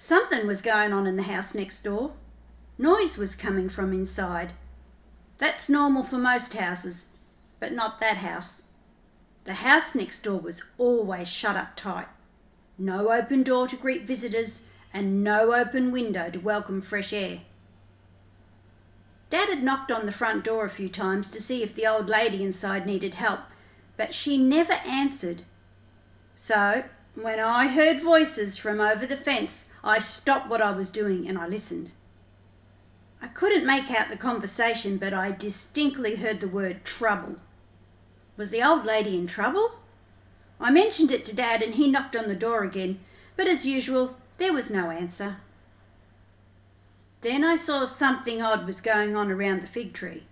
Something was going on in the house next door. Noise was coming from inside. That's normal for most houses, but not that house. The house next door was always shut up tight. No open door to greet visitors and no open window to welcome fresh air. Dad had knocked on the front door a few times to see if the old lady inside needed help, but she never answered. So, when I heard voices from over the fence, I stopped what I was doing and I listened. I couldn't make out the conversation, but I distinctly heard the word trouble. Was the old lady in trouble? I mentioned it to Dad and he knocked on the door again, but as usual, there was no answer. Then I saw something odd was going on around the fig tree.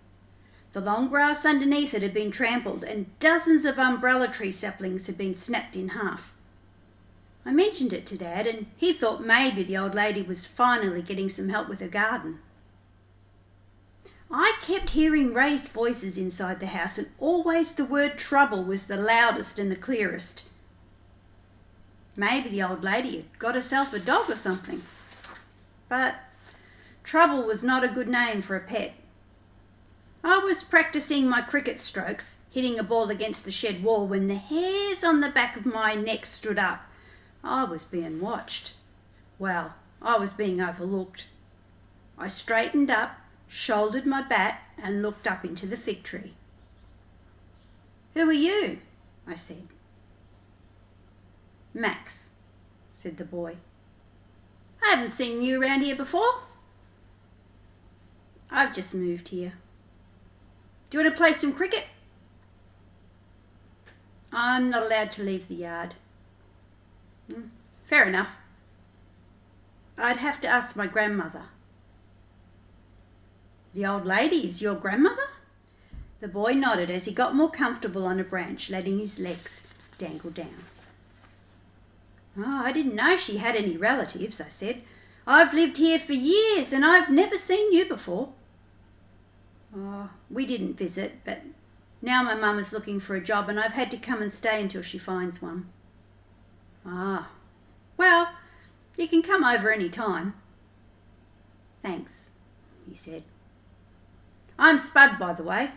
The long grass underneath it had been trampled and dozens of umbrella tree saplings had been snapped in half. I mentioned it to Dad and he thought maybe the old lady was finally getting some help with her garden. I kept hearing raised voices inside the house and always the word trouble was the loudest and the clearest. Maybe the old lady had got herself a dog or something. But Trouble was not a good name for a pet. I was practicing my cricket strokes, hitting a ball against the shed wall when the hairs on the back of my neck stood up. I was being watched. Well, I was being overlooked. I straightened up, shouldered my bat and looked up into the fig tree. "Who are you?" I said. "Max," said the boy. "I haven't seen you around here before." "I've just moved here." "Do you want to play some cricket?" "I'm not allowed to leave the yard." "Fair enough. I'd have to ask my grandmother." "The old lady is your grandmother?" The boy nodded as he got more comfortable on a branch, letting his legs dangle down. "Oh, I didn't know she had any relatives," I said. "I've lived here for years and I've never seen you before." "Oh, we didn't visit, but now my mum is looking for a job and I've had to come and stay until she finds one." "Ah, well, you can come over any time." "Thanks," he said. "I'm Spud, by the way."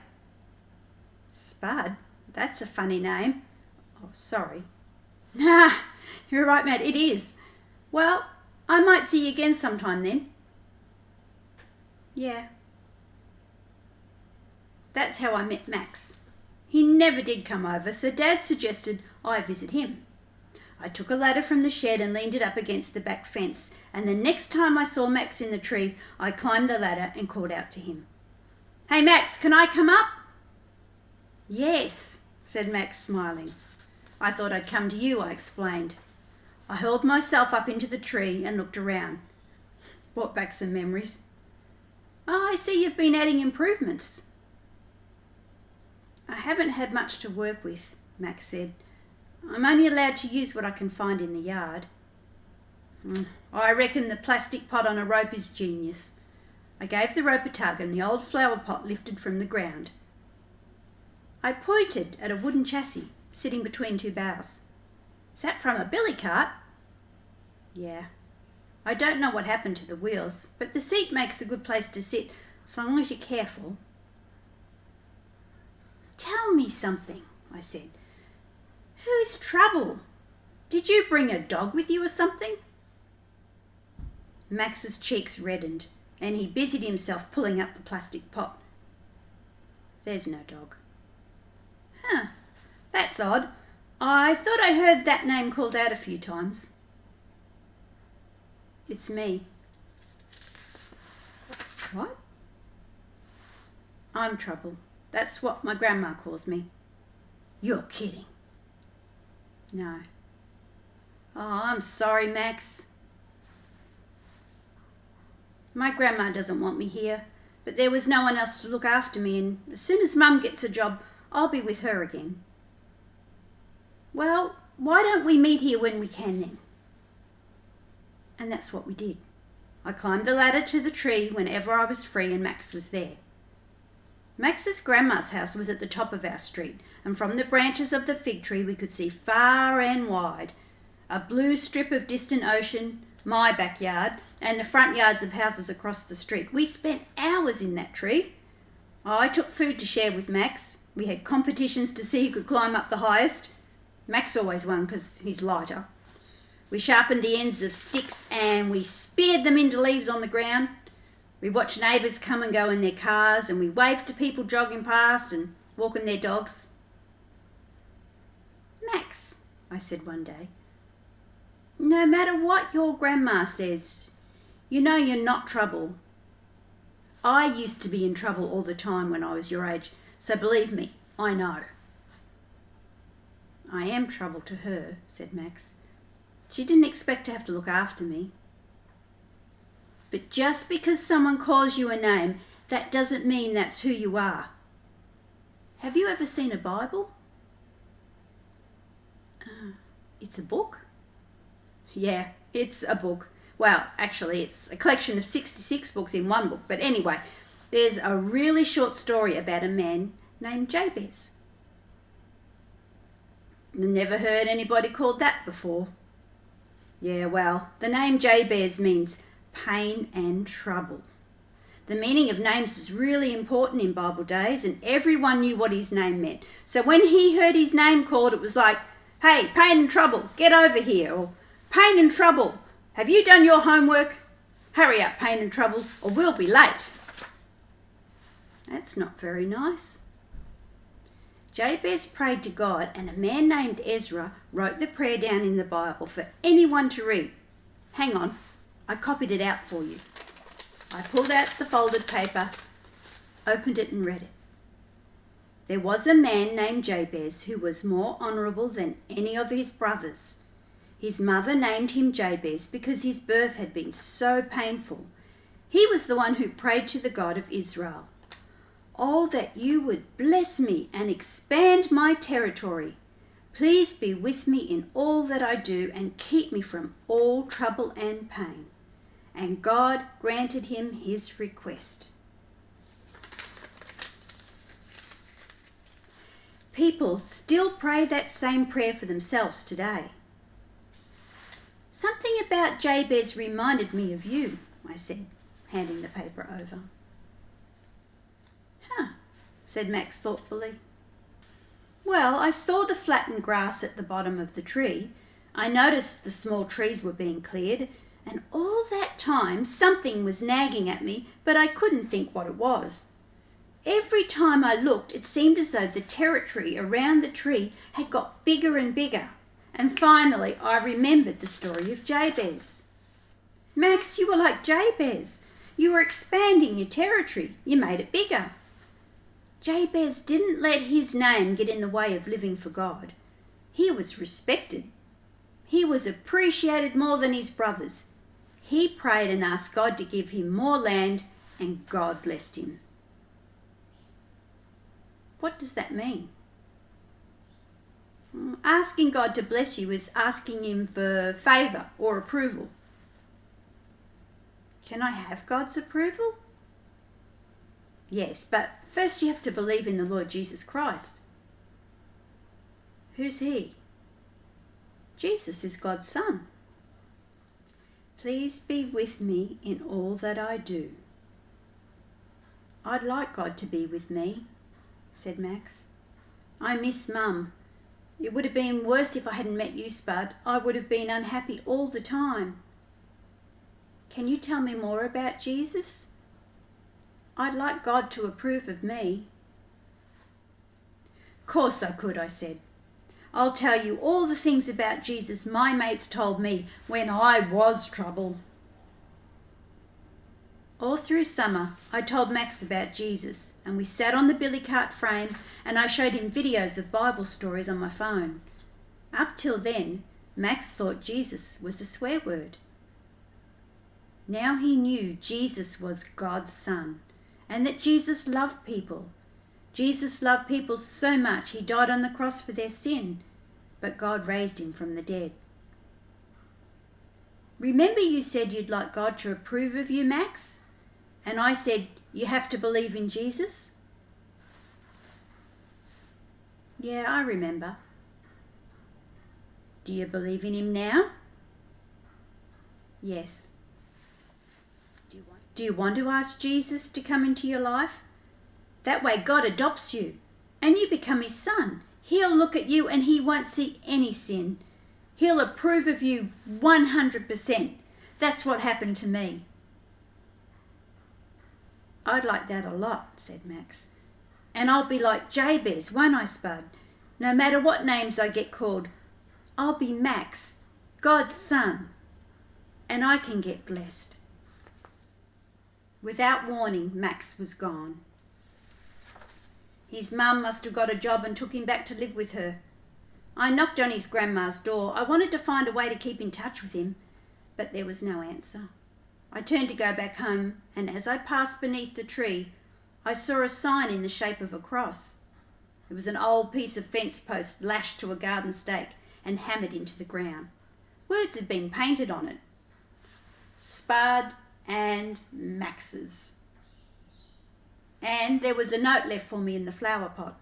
"Spud? That's a funny name." "Oh, sorry." "Nah, you're right, Matt, it is. Well, I might see you again sometime then." "Yeah." That's how I met Max. He never did come over, so Dad suggested I visit him. I took a ladder from the shed and leaned it up against the back fence, and the next time I saw Max in the tree, I climbed the ladder and called out to him. "Hey Max, can I come up?" "Yes," said Max, smiling. "I thought I'd come to you," I explained. I hurled myself up into the tree and looked around. Brought back some memories. "Oh, I see you've been adding improvements." "I haven't had much to work with," Max said. "I'm only allowed to use what I can find in the yard." "I reckon the plastic pot on a rope is genius." I gave the rope a tug and the old flower pot lifted from the ground. I pointed at a wooden chassis sitting between two boughs. "Is that from a billy cart?" "Yeah. I don't know what happened to the wheels, but the seat makes a good place to sit, as long as you're careful." "Tell me something," I said. "Who is Trouble? Did you bring a dog with you or something?" Max's cheeks reddened, and he busied himself pulling up the plastic pot. "There's no dog." "Huh, that's odd. I thought I heard that name called out a few times." "It's me." "What?" "I'm Trouble. That's what my grandma calls me." "You're kidding." "No." "Oh, I'm sorry, Max." "My grandma doesn't want me here, but there was no one else to look after me, and as soon as Mum gets a job, I'll be with her again." "Well, why don't we meet here when we can then?" And that's what we did. I climbed the ladder to the tree whenever I was free and Max was there. Max's grandma's house was at the top of our street, and from the branches of the fig tree we could see far and wide. A blue strip of distant ocean, my backyard, and the front yards of houses across the street. We spent hours in that tree. I took food to share with Max. We had competitions to see who could climb up the highest. Max always won because he's lighter. We sharpened the ends of sticks and we speared them into leaves on the ground. We watched neighbours come and go in their cars, and we waved to people jogging past and walking their dogs. Max, I said one day, no matter what your grandma says, you know you're not trouble. I used to be in trouble all the time when I was your age, so believe me, I know. I am trouble to her, said Max. She didn't expect to have to look after me. But just because someone calls you a name, that doesn't mean that's who you are. Have you ever seen a Bible? It's a book? Yeah, it's a book. Well, actually, it's a collection of 66 books in one book. But anyway, there's a really short story about a man named Jabez. Never heard anybody called that before. Yeah, well, the name Jabez means pain and trouble. The meaning of names is really important in Bible days, and everyone knew what his name meant. So when he heard his name called, it was like, hey, pain and trouble, get over here. Or pain and trouble, have you done your homework? Hurry up, pain and trouble, or we'll be late. That's not very nice. Jabez prayed to God, and a man named Ezra wrote the prayer down in the Bible for anyone to read. Hang on, I copied it out for you. I pulled out the folded paper, opened it and read it. There was a man named Jabez who was more honourable than any of his brothers. His mother named him Jabez because his birth had been so painful. He was the one who prayed to the God of Israel. Oh, that you would bless me and expand my territory. Please be with me in all that I do and keep me from all trouble and pain. And God granted him his request. People still pray that same prayer for themselves today. Something about Jabez reminded me of you, I said, handing the paper over. Said Max thoughtfully. Well, I saw the flattened grass at the bottom of the tree. I noticed the small trees were being cleared, and all that time something was nagging at me, but I couldn't think what it was. Every time I looked, it seemed as though the territory around the tree had got bigger and bigger, and finally I remembered the story of Jabez. Max, you were like Jabez. You were expanding your territory. You made it bigger. Jabez didn't let his name get in the way of living for God. He was respected. He was appreciated more than his brothers. He prayed and asked God to give him more land, and God blessed him. What does that mean? Asking God to bless you is asking him for favour or approval. Can I have God's approval? Yes, but first you have to believe in the Lord Jesus Christ. Who's he? Jesus is God's Son. Please be with me in all that I do. I'd like God to be with me, said Max. I miss Mum. It would have been worse if I hadn't met you, Spud. I would have been unhappy all the time. Can you tell me more about Jesus? I'd like God to approve of me. Course I could, I said. I'll tell you all the things about Jesus my mates told me when I was trouble. All through summer, I told Max about Jesus, and we sat on the billy cart frame and I showed him videos of Bible stories on my phone. Up till then, Max thought Jesus was a swear word. Now he knew Jesus was God's Son, and that Jesus loved people. Jesus loved people so much he died on the cross for their sin, but God raised him from the dead. Remember you said you'd like God to approve of you, Max? And I said you have to believe in Jesus? Yeah, I remember. Do you believe in him now? Yes. Do you want to ask Jesus to come into your life? That way God adopts you and you become his son. He'll look at you and he won't see any sin. He'll approve of you 100%. That's what happened to me. I'd like that a lot, said Max. And I'll be like Jabez, won't I, Spud? No matter what names I get called, I'll be Max, God's son, and I can get blessed. Without warning, Max was gone. His mum must have got a job and took him back to live with her. I knocked on his grandma's door. I wanted to find a way to keep in touch with him, but there was no answer. I turned to go back home, and as I passed beneath the tree, I saw a sign in the shape of a cross. It was an old piece of fence post lashed to a garden stake and hammered into the ground. Words had been painted on it. Spud and Max's. And there was a note left for me in the flower pot.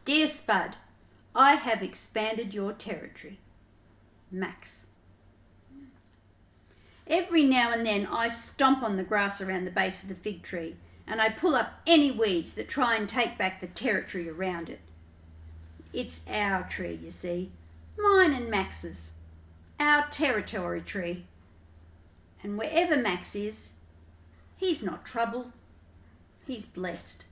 Dear Spud, I have expanded your territory. Max. Every now and then I stomp on the grass around the base of the fig tree and I pull up any weeds that try and take back the territory around it. It's our tree, you see, mine and Max's, our territory tree. And wherever Max is, he's not trouble, he's blessed.